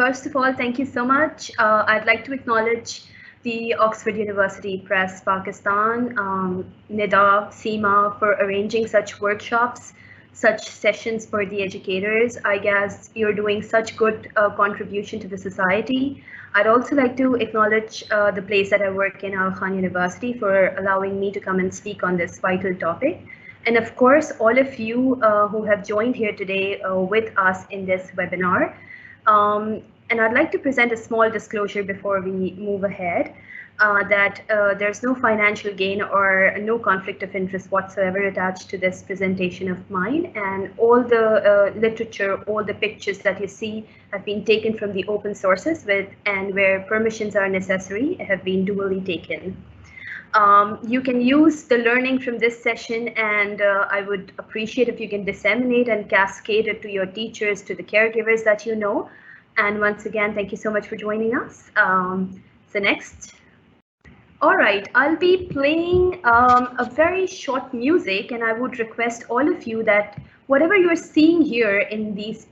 First of all, thank you so much. I'd like to acknowledge the Oxford University Press Pakistan, Nida, Seema for arranging such workshops, such sessions for the educators. I guess you're doing such good contribution to the society. I'd also like to acknowledge the place that I work in, Aga Khan University, for allowing me to come and speak on this vital topic. And of course, all of you who have joined here today with us in this webinar. And I'd like to present a small disclosure before we move ahead, that there's no financial gain or no conflict of interest whatsoever attached to this presentation of mine. And all the literature, all the pictures that you see have been taken from the open sources and where permissions are necessary have been duly taken. You can use the learning from this session, and I would appreciate if you can disseminate and cascade it to your teachers, to the caregivers that you know. And once again, thank you so much for joining us. So next. All right, I'll be playing a very short music, and I would request all of you that whatever you're seeing here in these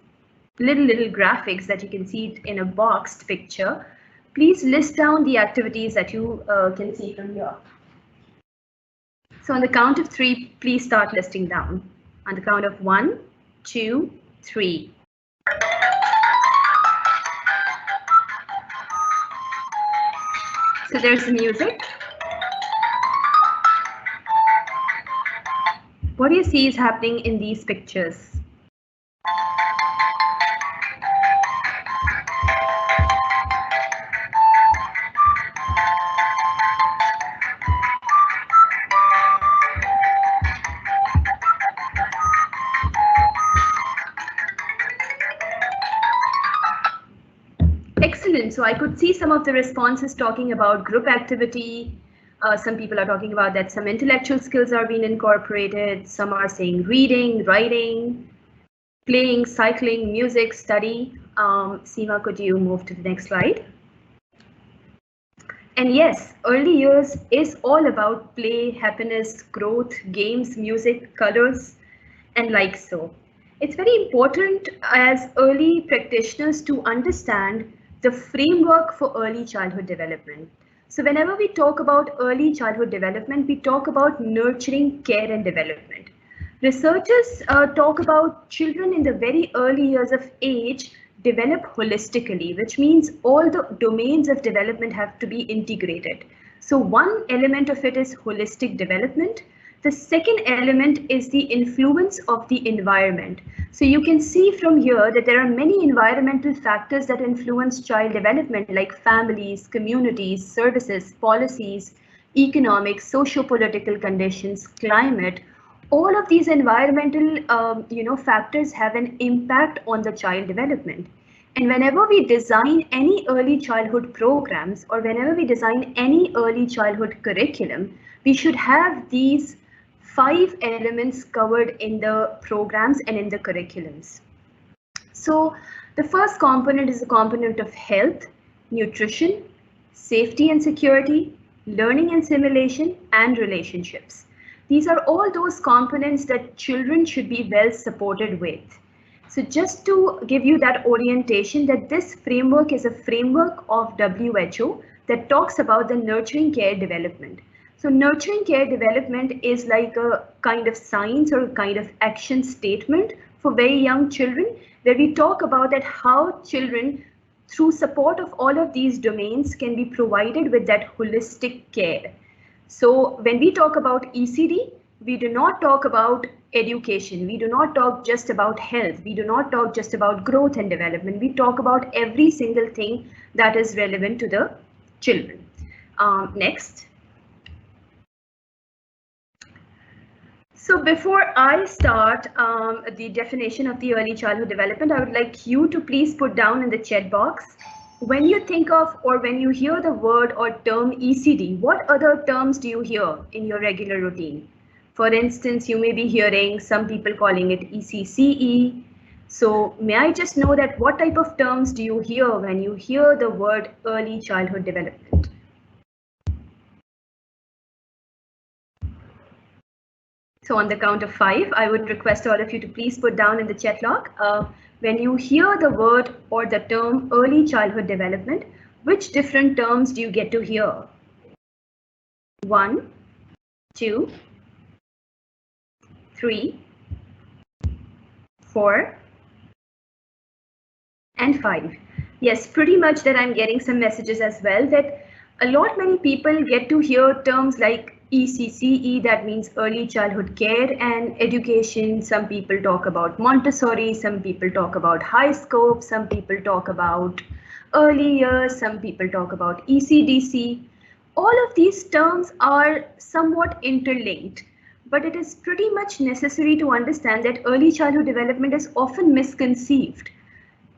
little graphics that you can see in a boxed picture, please list down the activities that you can see from here. So on the count of 3, please start listing down. On the count of 1, 2, 3. So there's the music. What do you see is happening in these pictures? Excellent. So I could see some of the responses talking about group activity. Some people are talking about that some intellectual skills are being incorporated. Some are saying reading, writing, playing, cycling, music, study. Seema, could you move to the next slide? And yes, early years is all about play, happiness, growth, games, music, colors, and like so. It's very important as early practitioners to understand the framework for early childhood development. So whenever we talk about early childhood development, we talk about nurturing, care, and development. Researchers talk about children in the very early years of age develop holistically, which means all the domains of development have to be integrated. So one element of it is holistic development. The second element is the influence of the environment. So you can see from here that there are many environmental factors that influence child development, like families, communities, services, policies, economic, socio-political conditions, climate. All of these environmental factors have an impact on the child development. And whenever we design any early childhood programs or whenever we design any early childhood curriculum, we should have these 5 elements covered in the programs and in the curriculums. So the first component is a component of health, nutrition, safety and security, learning and simulation, and relationships. These are all those components that children should be well supported with. So just to give you that orientation, that this framework is a framework of WHO that talks about the nurturing care development. So nurturing care development is like a kind of science or a kind of action statement for very young children, where we talk about that how children, through support of all of these domains, can be provided with that holistic care. So when we talk about ECD, we do not talk about education. We do not talk just about health. We do not talk just about growth and development. We talk about every single thing that is relevant to the children. Next. So before I start the definition of the early childhood development, I would like you to please put down in the chat box, when you think of or when you hear the word or term ECD, what other terms do you hear in your regular routine? For instance, you may be hearing some people calling it ECCE. So may I just know that what type of terms do you hear when you hear the word early childhood development? So on the count of 5, I would request all of you to please put down in the chat log, when you hear the word or the term early childhood development, which different terms do you get to hear? 1, 2, 3, 4, and 5. Yes, pretty much that I'm getting some messages as well that many people get to hear terms like ECCE, that means early childhood care and education. Some people talk about Montessori, some people talk about high scope, some people talk about early years, some people talk about ECDC. All of these terms are somewhat interlinked, but it is pretty much necessary to understand that early childhood development is often misconceived.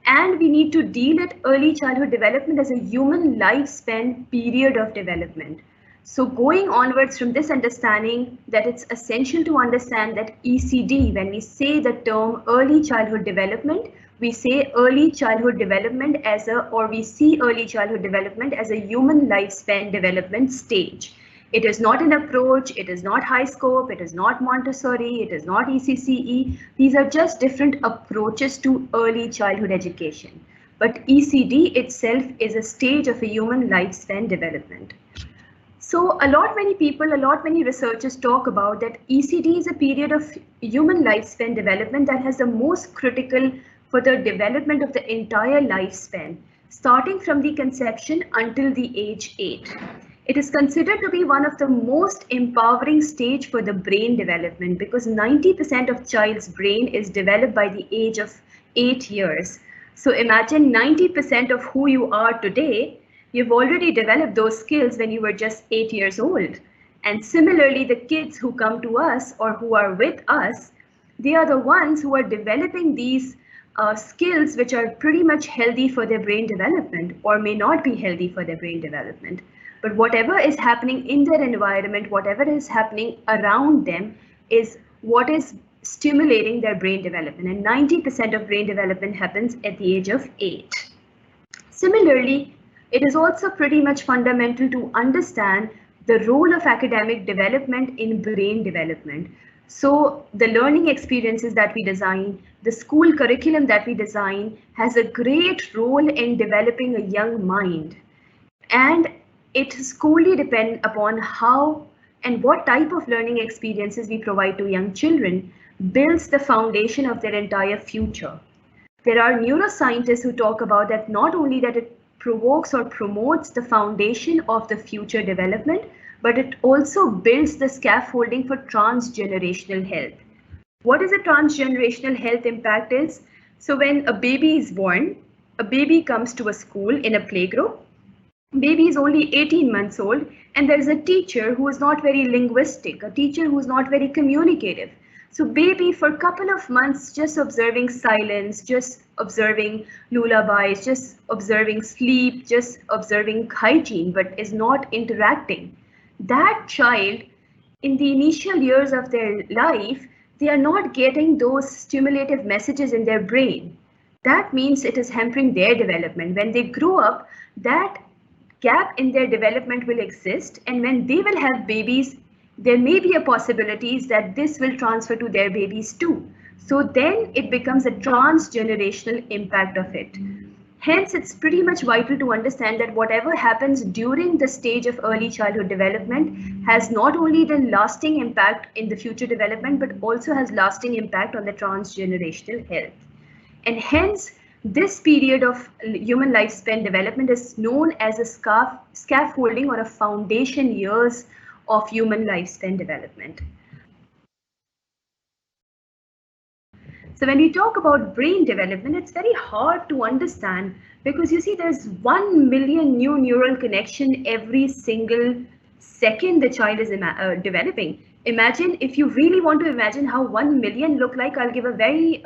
And we need to deal at early childhood development as a human lifespan period of development. So going onwards from this understanding that it's essential to understand that ECD, when we say the term early childhood development, we say early childhood development or we see early childhood development as a human lifespan development stage. It is not an approach, it is not high scope, it is not Montessori, it is not ECCE. These are just different approaches to early childhood education. But ECD itself is a stage of a human lifespan development. So many researchers talk about that ECD is a period of human lifespan development that has the most critical for the development of the entire lifespan, starting from the conception until the age 8. It is considered to be one of the most empowering stage for the brain development because 90% of child's brain is developed by the age of 8 years. So imagine 90% of who you are today, you've already developed those skills when you were just 8 years old. And similarly, the kids who come to us or who are with us, they are the ones who are developing these skills which are pretty much healthy for their brain development or may not be healthy for their brain development. But whatever is happening in their environment, whatever is happening around them is what is stimulating their brain development. And 90% of brain development happens at the age of 8. Similarly, it is also pretty much fundamental to understand the role of academic development in brain development. So the learning experiences that we design, the school curriculum that we design has a great role in developing a young mind. And it solely depends upon how and what type of learning experiences we provide to young children builds the foundation of their entire future. There are neuroscientists who talk about that not only that it provokes or promotes the foundation of the future development, but it also builds the scaffolding for transgenerational health. What is a transgenerational health impact is? So when a baby is born, a baby comes to a school in a playgroup. Baby is only 18 months old and there is a teacher who is not very linguistic, a teacher who is not very communicative. So baby for a couple of months just observing silence, just observing lullabies, just observing sleep, just observing hygiene, but is not interacting. That child in the initial years of their life, they are not getting those stimulative messages in their brain. That means it is hampering their development. When they grow up, that gap in their development will exist, and when they will have babies, there may be a possibilities that this will transfer to their babies too. So then it becomes a transgenerational impact of it. Hence, it's pretty much vital to understand that whatever happens during the stage of early childhood development has not only the lasting impact in the future development, but also has lasting impact on the transgenerational health. And hence, this period of human lifespan development is known as a scaffolding or a foundation years of human lifespan development. So when we talk about brain development, it's very hard to understand because you see there's 1 million new neural connection every single second the child is developing. Imagine if you really want to imagine how 1 million look like, I'll give a very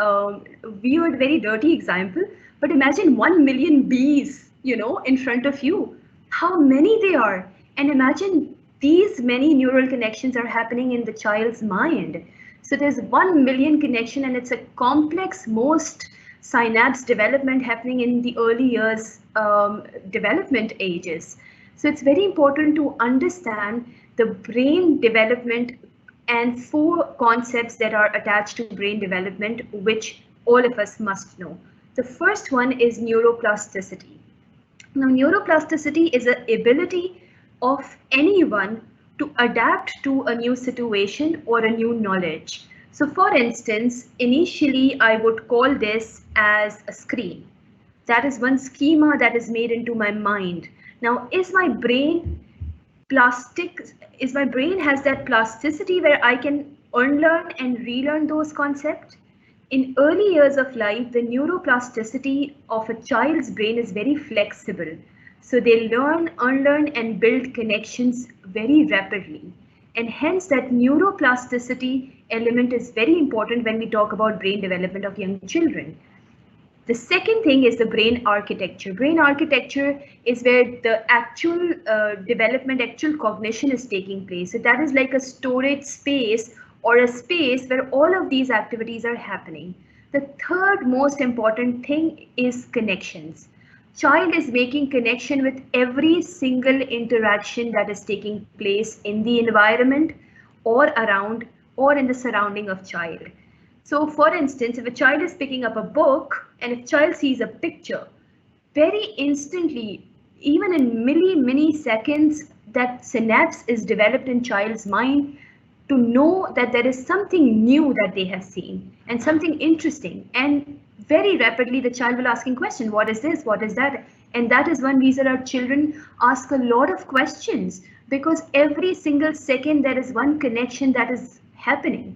weird, very dirty example, but imagine 1 million bees, in front of you, how many they are. And imagine these many neural connections are happening in the child's mind. So there's 1 million connection and it's a complex, most synapse development happening in the early years development ages. So it's very important to understand the brain development and 4 concepts that are attached to brain development, which all of us must know. The first one is neuroplasticity. Now, neuroplasticity is the ability of anyone to adapt to a new situation or a new knowledge. So, for instance, initially I would call this as a screen. That is one schema that is made into my mind. Now, plastic is my brain has that plasticity where I can unlearn and relearn those concepts? In early years of life, the neuroplasticity of a child's brain is very flexible. So they learn, unlearn, and build connections very rapidly. And hence, that neuroplasticity element is very important when we talk about brain development of young children. The second thing is the brain architecture. Brain architecture is where the actual development, actual cognition is taking place. So that is like a storage space or a space where all of these activities are happening. The third most important thing is connections. Child is making connection with every single interaction that is taking place in the environment or around or in the surrounding of child. So for instance, if a child is picking up a book and if child sees a picture, very instantly, even in milliseconds, that synapse is developed in child's mind to know that there is something new that they have seen and something interesting. And very rapidly, the child will asking question, what is this? What is that? And that is one reason our children ask a lot of questions, because every single second there is one connection that is happening.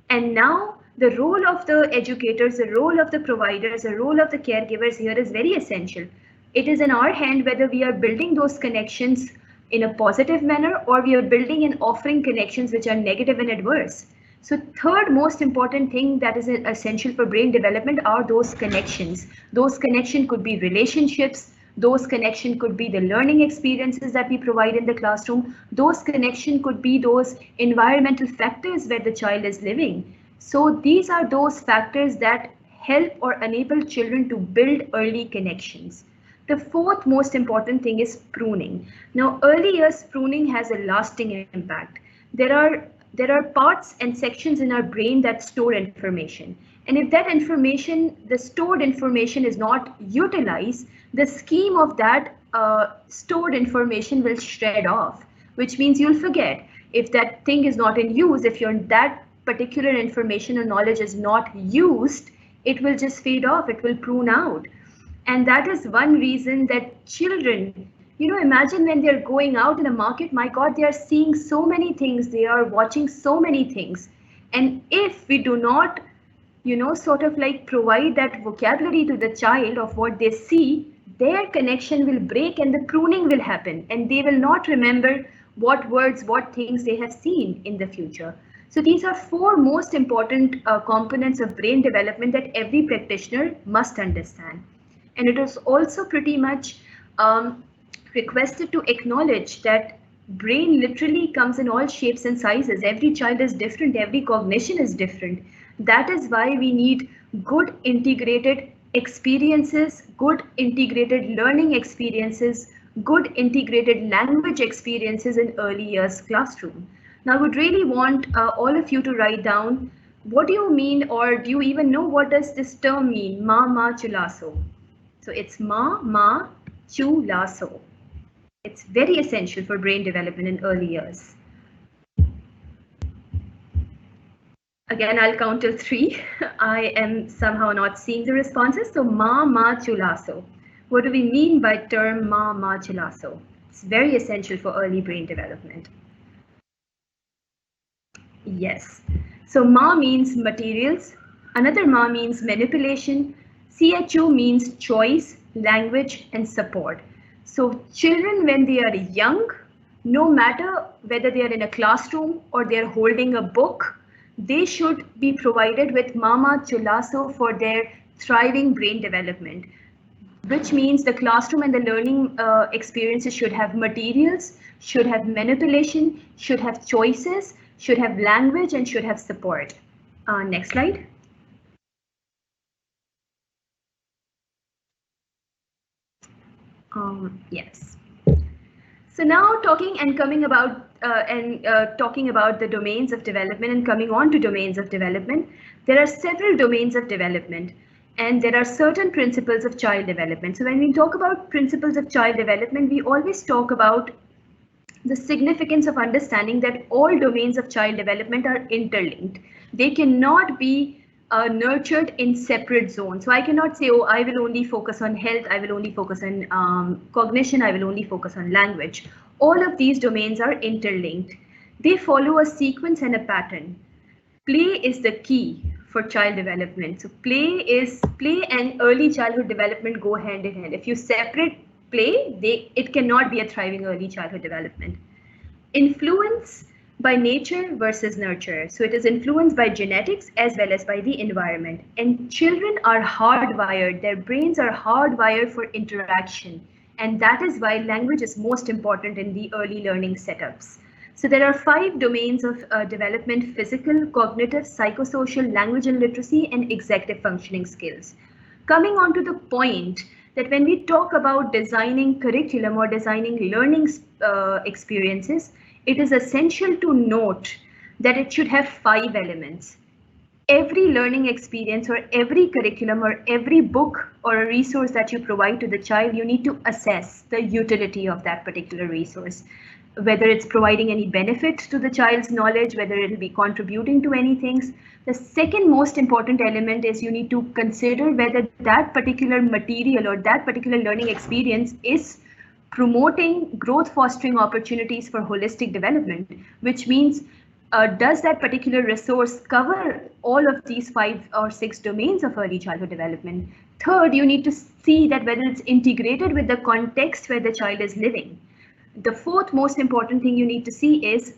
And now the role of the educators, the role of the providers, the role of the caregivers here is very essential. It is in our hand whether we are building those connections in a positive manner or we are building and offering connections which are negative and adverse. So third most important thing that is essential for brain development are those connections. Those connections could be relationships. Those connections could be the learning experiences that we provide in the classroom. Those connections could be those environmental factors where the child is living. So these are those factors that help or enable children to build early connections. The fourth most important thing is pruning. Now, early years pruning has a lasting impact. There are parts and sections in our brain that store information. And if that information, the stored information is not utilized, the scheme of that stored information will shred off, which means you'll forget. If that thing is not in use, if that particular information or knowledge is not used, it will just fade off, it will prune out. And that is one reason that children, imagine when they're going out in the market, my God, they are seeing so many things, they are watching so many things. And if we do not, sort of like provide that vocabulary to the child of what they see, their connection will break and the pruning will happen. And they will not remember what words, what things they have seen in the future. So these are 4 most important components of brain development that every practitioner must understand. And it is also pretty much requested to acknowledge that brain literally comes in all shapes and sizes. Every child is different, every cognition is different. That is why we need good integrated experiences, good integrated learning experiences, good integrated language experiences in early years classroom. Now, I would really want all of you to write down, what do you mean, or do you even know what does this term mean, ma chulaso? So it's ma chulaso. It's very essential for brain development in early years. Again, I'll count till 3. I am somehow not seeing the responses. So ma chulaso. What do we mean by term ma chulaso? It's very essential for early brain development. Yes. So ma means materials. Another ma means manipulation. CHU means choice, language, and support. So children, when they are young, no matter whether they are in a classroom or they are holding a book, they should be provided with Mama Chulaso for their thriving brain development, which means the classroom and the learning experiences should have materials, should have manipulation, should have choices, should have language, and should have support. Next slide. Yes. So now talking about the domains of development and coming on to domains of development, there are several domains of development and there are certain principles of child development. So when we talk about principles of child development, we always talk about the significance of understanding that all domains of child development are interlinked. They cannot be nurtured in separate zones. So I cannot say, oh, I will only focus on health, I will only focus on cognition, I will only focus on language. All of these domains are interlinked. They follow a sequence and a pattern. Play is the key for child development. So play and early childhood development go hand in hand. If you separate play, it cannot be a thriving early childhood development. Influence by nature versus nurture. So it is influenced by genetics as well as by the environment. And children are hardwired, their brains are hardwired for interaction. And that is why language is most important in the early learning setups. So there are 5 domains of development: physical, cognitive, psychosocial, language and literacy, and executive functioning skills. Coming on to the point that when we talk about designing curriculum or designing learning experiences, it is essential to note that it should have 5 elements. Every learning experience or every curriculum or every book or a resource that you provide to the child, you need to assess the utility of that particular resource, whether it's providing any benefit to the child's knowledge, whether it will be contributing to any things. The second most important element is you need to consider whether that particular material or that particular learning experience is promoting growth fostering opportunities for holistic development, which means does that particular resource cover all of these 5 or 6 domains of early childhood development? Third, you need to see that whether it's integrated with the context where the child is living. The fourth most important thing you need to see is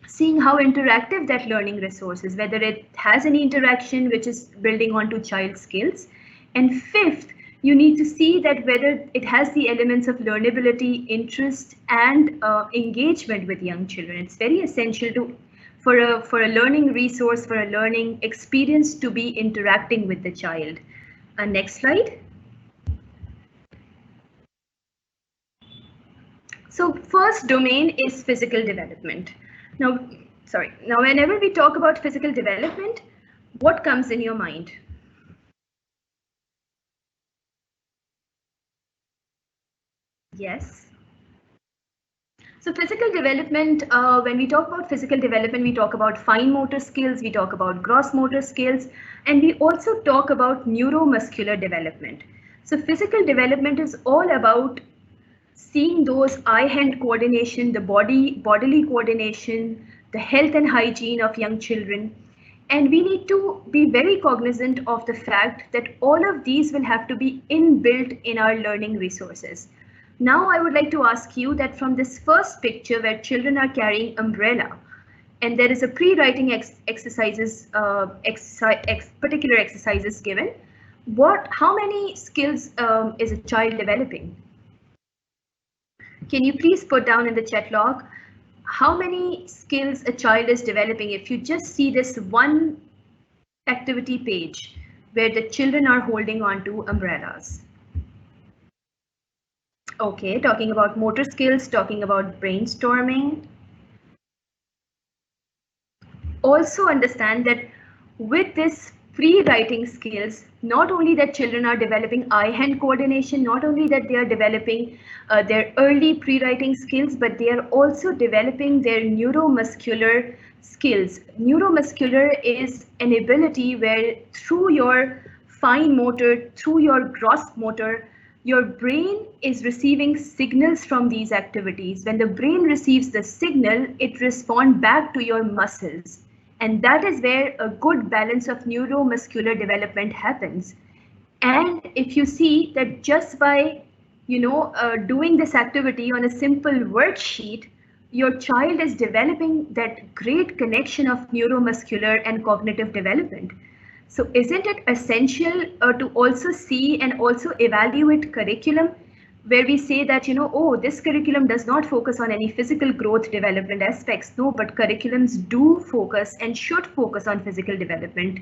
seeing how interactive that learning resource is, whether it has any interaction which is building onto child skills. And fifth, you need to see that whether it has the elements of learnability, interest, and engagement with young children. It's very essential for a learning resource, for a learning experience to be interacting with the child. Next slide. So first domain is physical development. Now, whenever we talk about physical development, what comes in your mind? Yes. So physical development, when we talk about physical development, we talk about fine motor skills, we talk about gross motor skills, and we also talk about neuromuscular development. So physical development is all about seeing those eye-hand coordination, the bodily coordination, the health and hygiene of young children. And we need to be very cognizant of the fact that all of these will have to be inbuilt in our learning resources. Now I would like to ask you that from this first picture where children are carrying umbrella, and there is a pre-writing particular exercises given, how many skills is a child developing? Can you please put down in the chat log how many skills a child is developing if you just see this one activity page where the children are holding on to umbrellas? Okay, talking about motor skills, talking about brainstorming. Also understand that with this pre-writing skills, not only that children are developing eye-hand coordination, not only that they are developing their early pre-writing skills, but they are also developing their neuromuscular skills. Neuromuscular is an ability where through your fine motor, through your gross motor, your brain is receiving signals from these activities. When the brain receives the signal, it responds back to your muscles. And that is where a good balance of neuromuscular development happens. And if you see that just by, doing this activity on a simple worksheet, your child is developing that great connection of neuromuscular and cognitive development. So isn't it essential to also see and also evaluate curriculum where we say that, this curriculum does not focus on any physical growth development aspects. No, but curriculums do focus and should focus on physical development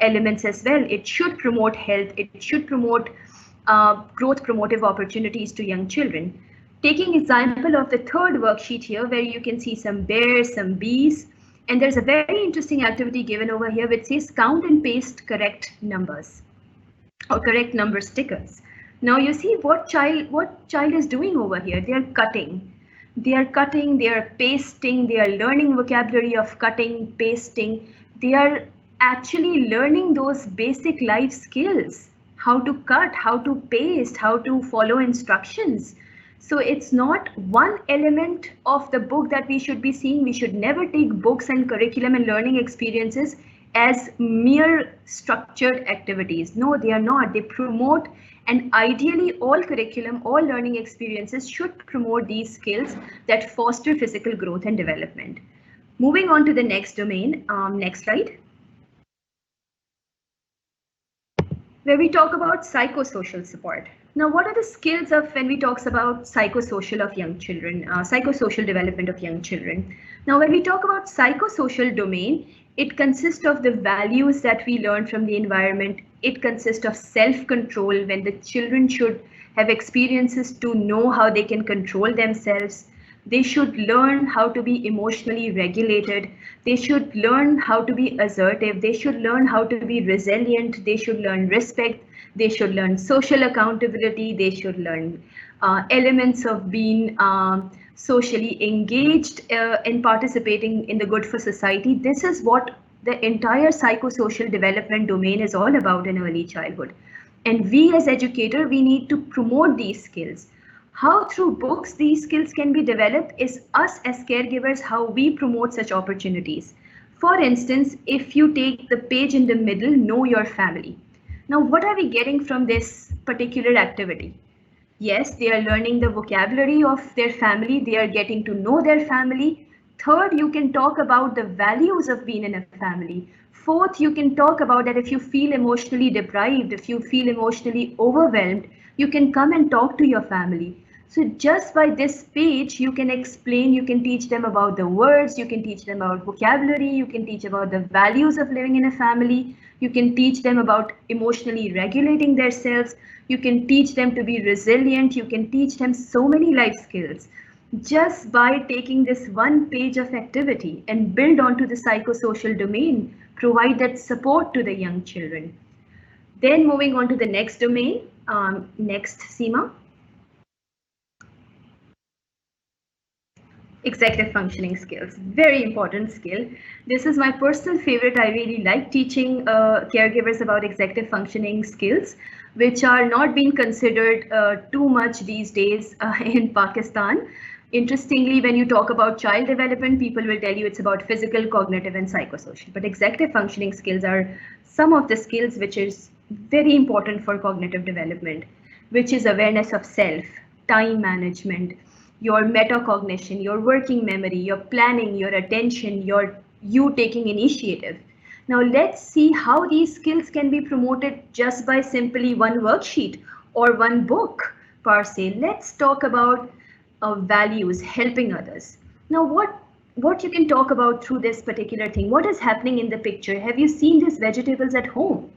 elements as well. It should promote health. It should promote growth promotive opportunities to young children. Taking example of the third worksheet here, where you can see some bears, some bees, and there's a very interesting activity given over here which says count and paste correct numbers or correct number stickers. Now you see what child is doing over here. They are cutting. They are cutting, they are pasting, they are learning vocabulary of cutting, pasting. They are actually learning those basic life skills, how to cut, how to paste, how to follow instructions. So it's not one element of the book that we should be seeing. We should never take books and curriculum and learning experiences as mere structured activities. No, they are not. They promote, and ideally all curriculum, all learning experiences should promote these skills that foster physical growth and development. Moving on to the next domain, next slide, where we talk about psychosocial support. Now, what are the skills of when we talks about psychosocial of young children, psychosocial development of young children? Now, when we talk about psychosocial domain, it consists of the values that we learn from the environment. It consists of self-control, when the children should have experiences to know how they can control themselves. They should learn how to be emotionally regulated. They should learn how to be assertive. They should learn how to be resilient. They should learn respect. They should learn social accountability. They should learn elements of being socially engaged in participating in the good for society. This is what the entire psychosocial development domain is all about in early childhood. And we as educators, we need to promote these skills. How through books these skills can be developed is us as caregivers, how we promote such opportunities. For instance, if you take the page in the middle, know your family. Now, what are we getting from this particular activity? Yes, they are learning the vocabulary of their family. They are getting to know their family. Third, you can talk about the values of being in a family. Fourth, you can talk about that if you feel emotionally deprived, if you feel emotionally overwhelmed, you can come and talk to your family. So just by this page, you can explain, you can teach them about the words, you can teach them about vocabulary, you can teach about the values of living in a family, you can teach them about emotionally regulating themselves, you can teach them to be resilient, you can teach them so many life skills just by taking this one page of activity and build onto the psychosocial domain, provide that support to the young children. Then moving on to the next domain, next Seema. Executive functioning skills, very important skill. This is my personal favorite. I really like teaching caregivers about executive functioning skills, which are not being considered too much these days in Pakistan. Interestingly, when you talk about child development, people will tell you it's about physical, cognitive, and psychosocial. But executive functioning skills are some of the skills which is very important for cognitive development, which is awareness of self, time management, your metacognition, your working memory, your planning, your attention, you taking initiative. Now let's see how these skills can be promoted just by simply one worksheet or one book per se. Let's talk about values, helping others. Now what you can talk about through this particular thing, what is happening in the picture? Have you seen these vegetables at home?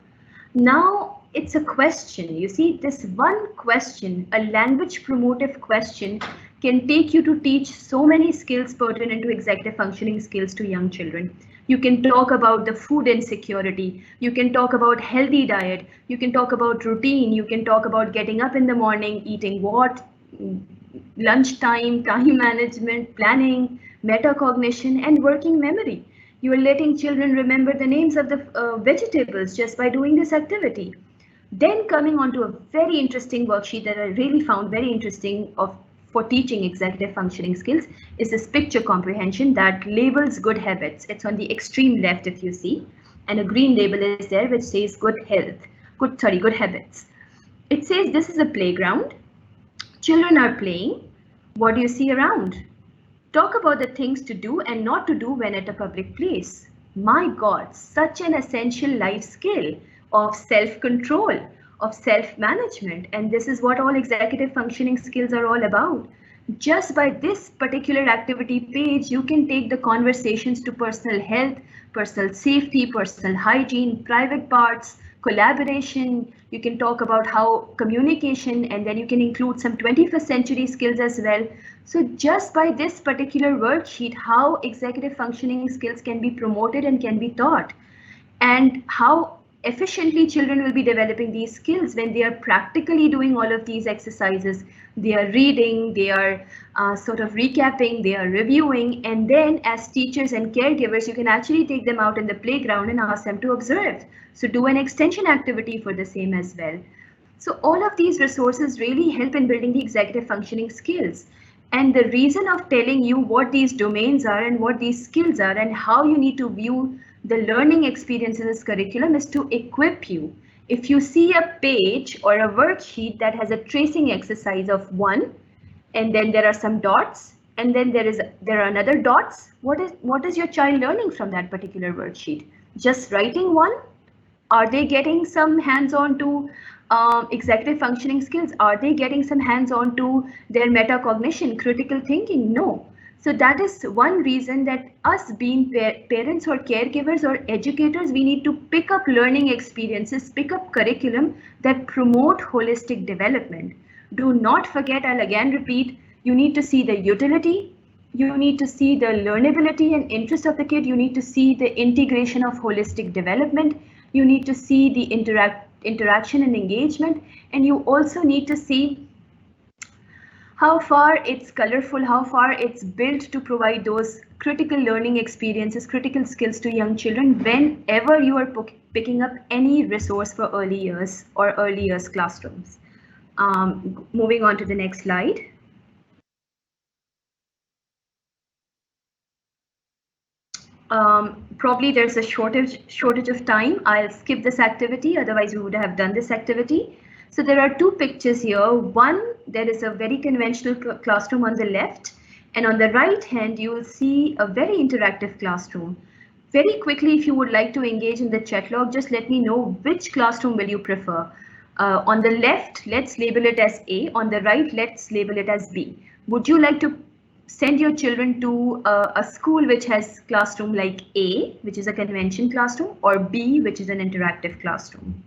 Now it's a question. You see, this one question, a language promotive question, can take you to teach so many skills pertinent to executive functioning skills to young children. You can talk about the food insecurity. You can talk about healthy diet. You can talk about routine. You can talk about getting up in the morning, eating what, lunchtime, time management, planning, metacognition, and working memory. You are letting children remember the names of the vegetables just by doing this activity. Then coming on to a very interesting worksheet that I really found very interesting for teaching executive functioning skills is this picture comprehension that labels good habits. It's on the extreme left if you see, and a green label is there which says good habits. It says this is a playground. Children are playing. What do you see around? Talk about the things to do and not to do when at a public place. My God, such an essential life skill of self-control, of self-management. And this is what all executive functioning skills are all about. Just by this particular activity page, you can take the conversations to personal health, personal safety, personal hygiene, private parts, collaboration, you can talk about how communication, and then you can include some 21st century skills as well. So just by this particular worksheet, how executive functioning skills can be promoted and can be taught, and how efficiently children will be developing these skills when they are practically doing all of these exercises. They are reading, they are sort of recapping, they are reviewing, and then as teachers and caregivers, you can actually take them out in the playground and ask them to observe. So do an extension activity for the same as well. So all of these resources really help in building the executive functioning skills. And the reason of telling you what these domains are and what these skills are and how you need to view the learning experience in this curriculum is to equip you. If you see a page or a worksheet that has a tracing exercise of 1, and then there are some dots, and then there are another dots, what is your child learning from that particular worksheet? Just writing 1? Are they getting some hands-on to executive functioning skills? Are they getting some hands-on to their metacognition, critical thinking? No. So that is one reason that us being parents or caregivers or educators, we need to pick up learning experiences, pick up curriculum that promote holistic development. Do not forget, I'll again repeat, you need to see the utility, you need to see the learnability and interest of the kid, you need to see the integration of holistic development, you need to see the interaction and engagement, and you also need to see how far it's colorful, how far it's built to provide those critical learning experiences, critical skills to young children whenever you are picking up any resource for early years or early years classrooms. Moving on to the next slide. Probably there's a shortage of time. I'll skip this activity, otherwise we would have done this activity. So there are two pictures here. One, there is a very conventional classroom on the left, and on the right hand, you will see a very interactive classroom. Very quickly, if you would like to engage in the chat log, just let me know which classroom will you prefer. On the left, let's label it as A. On the right, let's label it as B. Would you like to send your children to a school which has classroom like A, which is a convention classroom, or B, which is an interactive classroom?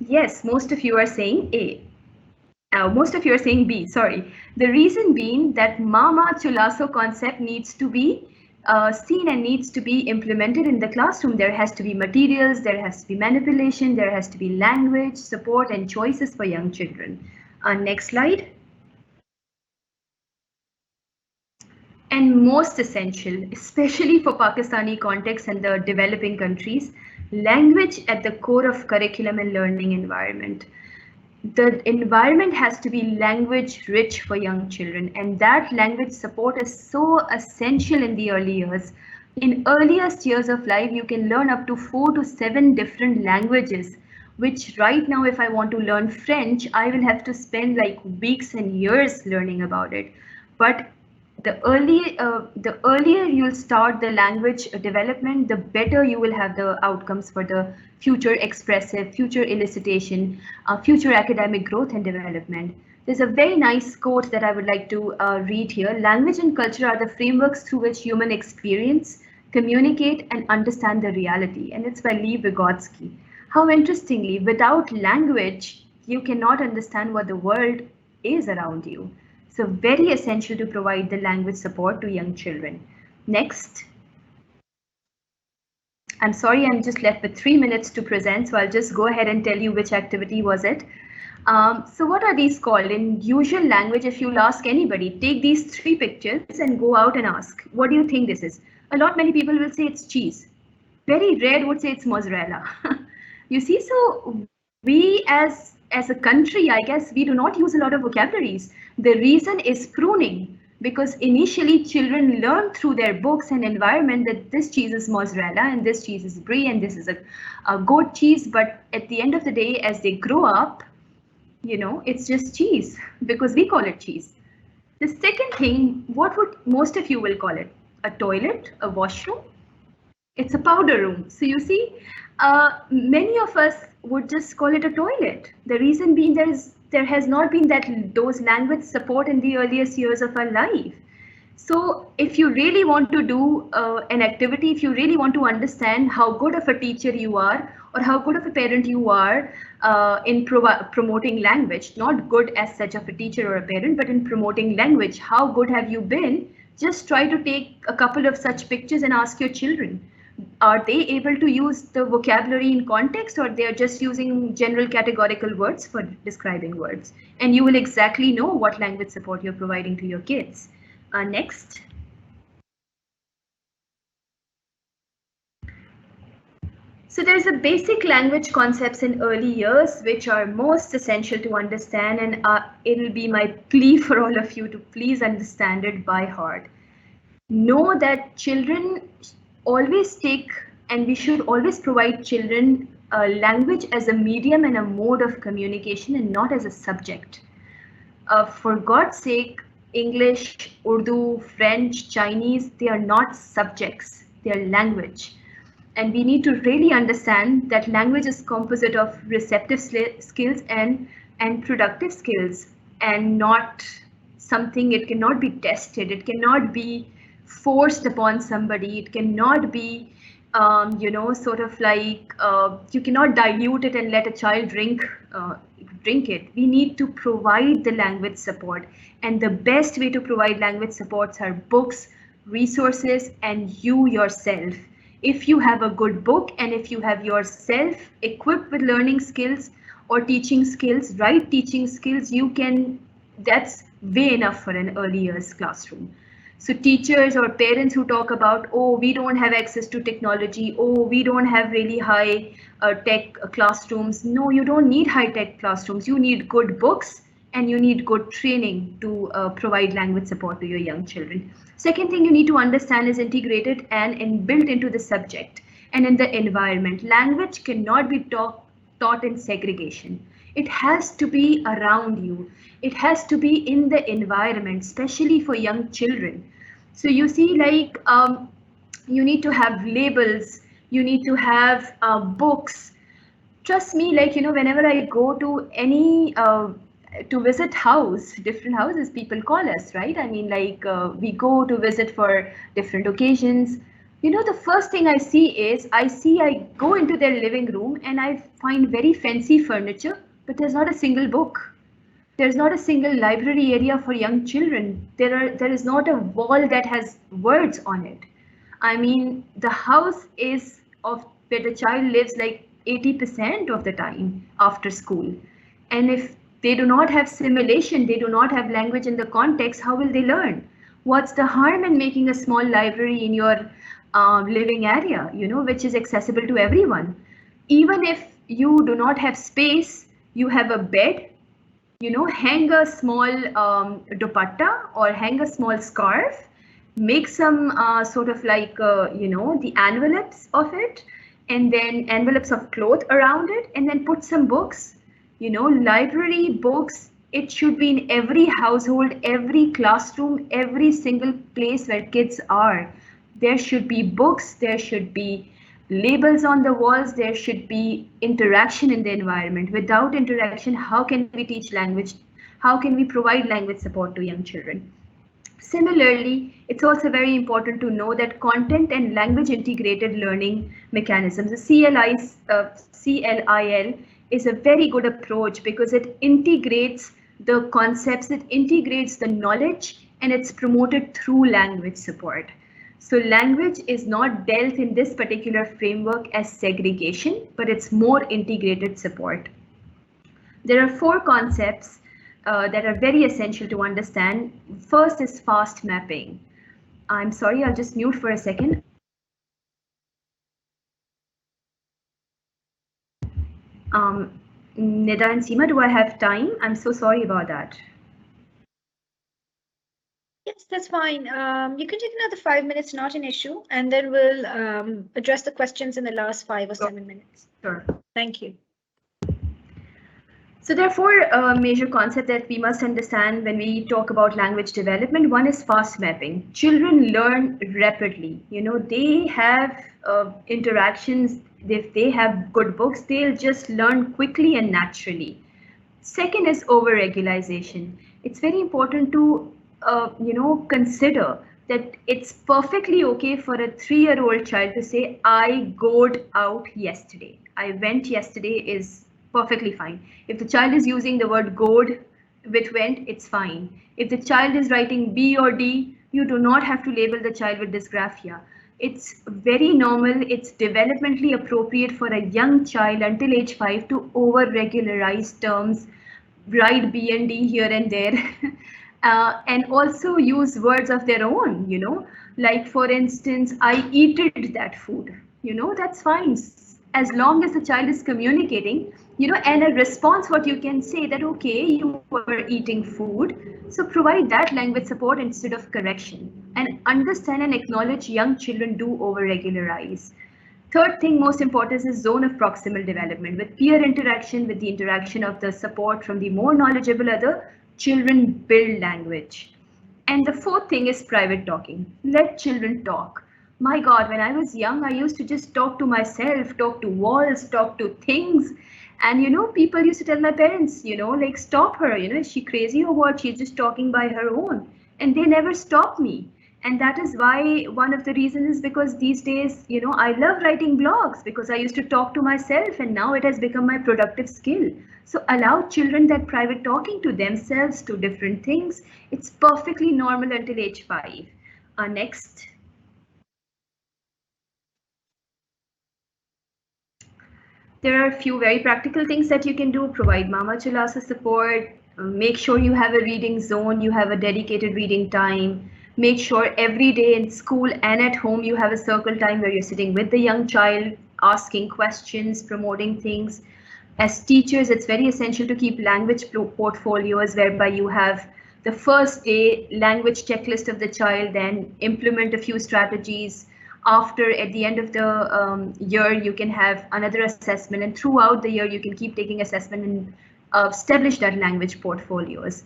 Yes, most of you are saying A. Most of you are saying B, sorry. The reason being that Mama Chulaso concept needs to be seen and needs to be implemented in the classroom. There has to be materials, there has to be manipulation, there has to be language, support, and choices for young children. Next slide. And most essential, especially for Pakistani context and the developing countries, language at the core of curriculum and learning environment. The environment has to be language rich for young children, and that language support is so essential in the early years. In earliest years of life, you can learn up to 4 to 7 different languages, which right now, if I want to learn French, I will have to spend like weeks and years learning about it. But the earlier you'll start the language development, the better you will have the outcomes for the future expressive, future elicitation, future academic growth and development. There's a very nice quote that I would like to read here. Language and culture are the frameworks through which human experience, communicate, and understand the reality. And it's by Lev Vygotsky. How interestingly, without language, you cannot understand what the world is around you. So very essential to provide the language support to young children. Next. I'm sorry, I'm just left with 3 minutes to present, so I'll just go ahead and tell you which activity was it. So what are these called? In usual language, if you'll ask anybody, take these 3 pictures and go out and ask, what do you think this is? Many people will say it's cheese. Very rare would say it's mozzarella. You see, so we as a country, I guess, we do not use a lot of vocabularies. The reason is pruning, because initially children learn through their books and environment that this cheese is mozzarella and this cheese is brie and this is a goat cheese. But at the end of the day, as they grow up, you know, it's just cheese because we call it cheese. The second thing, what would most of you will call it? A toilet, a washroom? It's a powder room. So you see, many of us would just call it a toilet. The reason being there has not been those language support in the earliest years of our life. So if you really want to do an activity, if you really want to understand how good of a teacher you are or how good of a parent you are in promoting language, not good as such of a teacher or a parent, but in promoting language, how good have you been? Just try to take a couple of such pictures and ask your children. Are they able to use the vocabulary in context, or they are just using general categorical words for describing words? And you will exactly know what language support you're providing to your kids. Next. So there's a basic language concepts in early years which are most essential to understand, and it'll be my plea for all of you to please understand it by heart. Know that children always take, and we should always provide children language as a medium and a mode of communication and not as a subject. For God's sake, English, Urdu, French, Chinese, they are not subjects, they are language. And we need to really understand that language is composite of receptive skills and productive skills, and not something. It cannot be tested, it cannot be forced upon somebody, it cannot be sort of like you cannot dilute it and let a child drink it. We need to provide the language support, and the best way to provide language supports are books, resources, and you yourself. If you have a good book and if you have yourself equipped with learning skills or teaching skills, right teaching skills, that's way enough for an early years classroom. So teachers or parents who talk about, oh, we don't have access to technology, oh, we don't have really high tech classrooms. No, you don't need high tech classrooms. You need good books and you need good training to provide language support to your young children. Second thing you need to understand is integrated and built into the subject and in the environment. Language cannot be taught in segregation. It has to be around you. It has to be in the environment, especially for young children. So you see, like you need to have labels, you need to have books. Trust me, like, whenever I go to any to visit different houses, people call us, right? I mean, like we go to visit for different occasions. The first thing I go into their living room and I find very fancy furniture, but there's not a single book. There's not a single library area for young children. There is not a wall that has words on it. I mean, the house is of where the child lives like 80% of the time after school. And if they do not have simulation, they do not have language in the context, how will they learn? What's the harm in making a small library in your living area, which is accessible to everyone? Even if you do not have space, you have a bed, hang a small dupatta or hang a small scarf, make some sort of like, the envelopes of it, and then envelopes of cloth around it, and then put some books, library books. It should be in every household, every classroom, every single place where kids are. There should be books, there should be labels on the walls, there should be interaction in the environment. Without interaction, how can we teach language? How can we provide language support to young children? Similarly, it's also very important to know that content and language integrated learning mechanisms, the CLIL, is a very good approach because it integrates the concepts, it integrates the knowledge, and it's promoted through language support. So language is not dealt in this particular framework as segregation, but it's more integrated support. There are 4 concepts that are very essential to understand. First is fast mapping. I'm sorry, I'll just mute for a second. Nida and Seema, do I have time? I'm so sorry about that. Yes, that's fine. You can take another 5 minutes, not an issue, and then we'll address the questions in the last 5 or 7 minutes. Sure. Thank you. So there are 4 major concepts that we must understand when we talk about language development. One is fast mapping. Children learn rapidly. They have interactions. If they have good books, they'll just learn quickly and naturally. Second is over-regularization. It's very important to consider that it's perfectly okay for a 3-year-old child to say, I goed out yesterday. I went yesterday is perfectly fine. If the child is using the word goed with went, it's fine. If the child is writing B or D, you do not have to label the child with dysgraphia. It's very normal, it's developmentally appropriate for a young child until age 5 to over regularize terms, write B and D here and there, and also use words of their own, like for instance, I eated that food, that's fine. As long as the child is communicating, and a response, what you can say that, okay, you were eating food. So provide that language support instead of correction, and understand and acknowledge young children do over regularize. Third thing, most important, is zone of proximal development. With peer interaction, with the interaction of the support from the more knowledgeable other, children build language. And the fourth thing is private talking. Let children talk. My God, when I was young, I used to just talk to myself, talk to walls, talk to things. And people used to tell my parents, like, stop her, is she crazy or what? She's just talking by her own. And they never stopped me. And that is why one of the reasons is because these days, I love writing blogs because I used to talk to myself, and now it has become my productive skill. So allow children that private talking to themselves, to different things. It's perfectly normal until age 5. Next. There are a few very practical things that you can do. Provide Mama Chalasa support. Make sure you have a reading zone. You have a dedicated reading time. Make sure every day in school and at home you have a circle time where you're sitting with the young child, asking questions, promoting things. As teachers, it's very essential to keep language portfolios whereby you have the first day language checklist of the child, then implement a few strategies. After, at the end of the year, you can have another assessment, and throughout the year you can keep taking assessment and establish that language portfolios.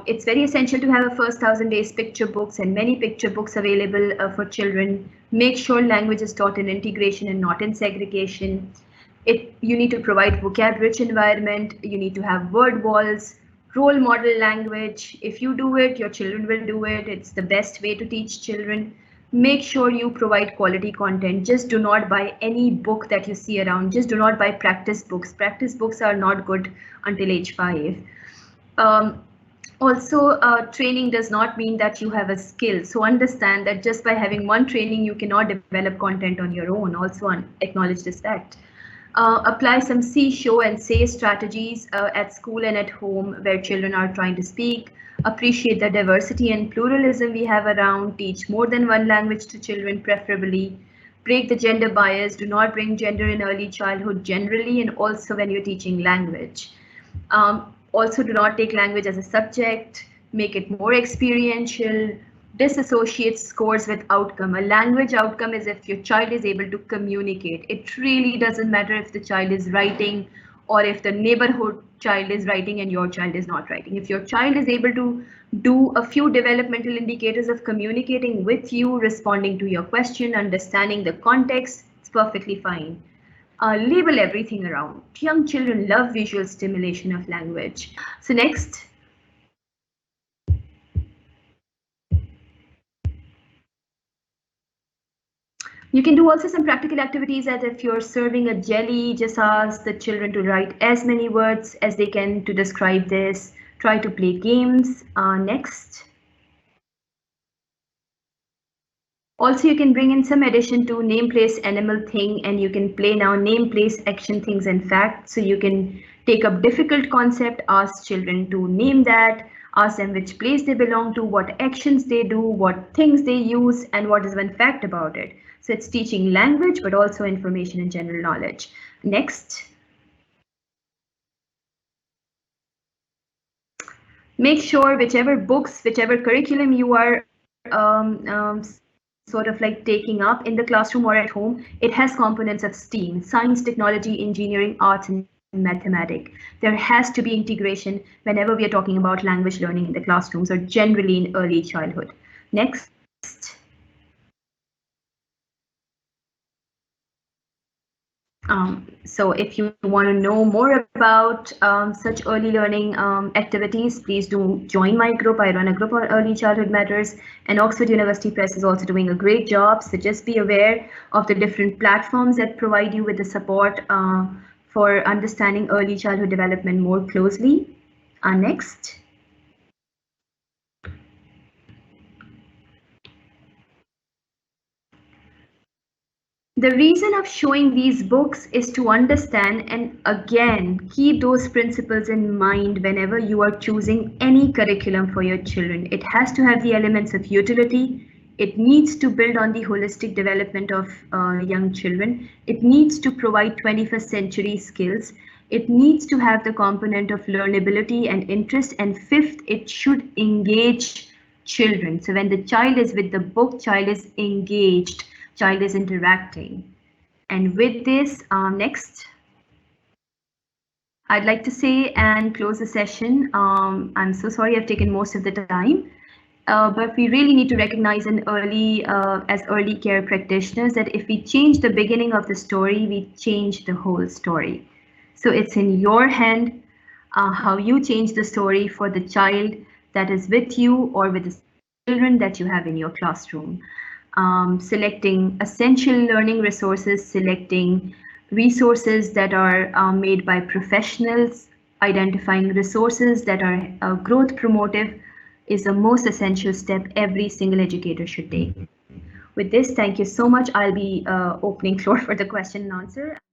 It's very essential to have a first 1,000 days picture books, and many picture books available for children. Make sure language is taught in integration and not in segregation. You need to provide vocab rich environment. You need to have word walls, role model language. If you do it, your children will do it. It's the best way to teach children. Make sure you provide quality content. Just do not buy any book that you see around. Just do not buy practice books. Practice books are not good until age 5. Also, training does not mean that you have a skill. So understand that just by having one training, you cannot develop content on your own. Also acknowledge this fact. Apply some see, show, and say strategies at school and at home where children are trying to speak. Appreciate the diversity and pluralism we have around. Teach more than one language to children, preferably. Break the gender bias. Do not bring gender in early childhood generally, and also when you're teaching language. Also, do not take language as a subject. Make it more experiential. Disassociate scores with outcome. A language outcome is if your child is able to communicate. It really doesn't matter if the child is writing or if the neighborhood child is writing and your child is not writing. If your child is able to do a few developmental indicators of communicating with you, responding to your question, understanding the context, it's perfectly fine. Label everything around. Young children love visual stimulation of language. So next. You can do also some practical activities, as if you're serving a jelly, just ask the children to write as many words as they can to describe this. Try to play games. Next. Also, you can bring in some addition to name, place, animal, thing, and you can play now name, place, action, things, and fact. So you can take up difficult concept, ask children to name that, ask them which place they belong to, what actions they do, what things they use, and what is one fact about it. So it's teaching language, but also information and general knowledge. Next. Make sure whichever books, whichever curriculum you are sort of like taking up in the classroom or at home, it has components of STEAM, science, technology, engineering, arts, and mathematics. There has to be integration whenever we are talking about language learning in the classrooms or generally in early childhood. Next. So if you want to know more about such early learning activities, please do join my group. I run a group on early childhood matters, and Oxford University Press is also doing a great job. So just be aware of the different platforms that provide you with the support for understanding early childhood development more closely. Next. The reason of showing these books is to understand and again keep those principles in mind whenever you are choosing any curriculum for your children. It has to have the elements of utility. It needs to build on the holistic development of young children. It needs to provide 21st century skills. It needs to have the component of learnability and interest. And fifth, it should engage children. So when the child is with the book, child is engaged, child is interacting. And with this, next, I'd like to say and close the session. I'm so sorry I've taken most of the time, but we really need to recognize as early care practitioners that if we change the beginning of the story, we change the whole story. So it's in your hand how you change the story for the child that is with you or with the children that you have in your classroom. Selecting essential learning resources, selecting resources that are made by professionals, identifying resources that are growth promotive is the most essential step every single educator should take. With this, thank you so much. I'll be opening floor for the question and answer.